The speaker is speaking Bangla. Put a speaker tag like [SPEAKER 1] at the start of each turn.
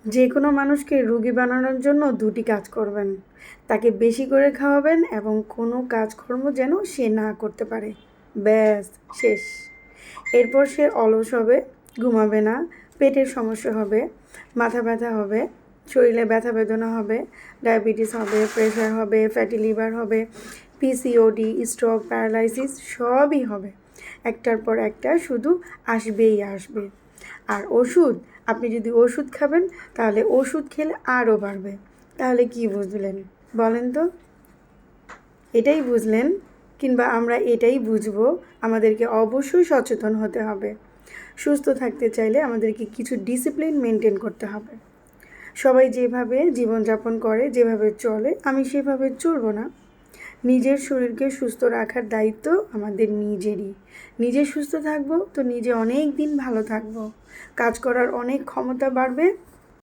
[SPEAKER 1] যে কোনো মানুষকে রোগী বানানোর জন্য দুটি কাজ করবেন। তাকে বেশি করে খাওয়াবেন এবং কোনো কাজকর্ম যেন সে না করতে পারে। ব্যাস, শেষ। এরপর সে অলস হবে, ঘুমাবে না, পেটের সমস্যা হবে, মাথা ব্যথা হবে, শরীরে ব্যথা বেদনা হবে, ডায়াবেটিস হবে, প্রেশার হবে, ফ্যাটি লিভার হবে, পিসিওডি, স্ট্রোক, প্যারালাইসিস সবই হবে। একটার পর একটা শুধু আসবেই আসবে। আর ওষুধ, আপনি যদি ওষুধ খাবেন তাহলে ওষুধ খেলে আরও বাড়বে। তাহলে কি বুঝলেন বলেন তো? এটাই বুঝলেন, কিংবা আমরা এটাই বুঝবো, আমাদেরকে অবশ্যই সচেতন হতে হবে। সুস্থ থাকতে চাইলে আমাদেরকে কিছু ডিসিপ্লিন মেনটেন করতে হবে। সবাই যেভাবে জীবনযাপন করে, যেভাবে চলে, আমি সেভাবে চলবো না। নিজের শরীরকে সুস্থ রাখার দায়িত্ব আমাদের নিজেরই। নিজে সুস্থ থাকবো তো নিজে অনেক দিন ভালো থাকবো, কাজ করার অনেক ক্ষমতা বাড়বে,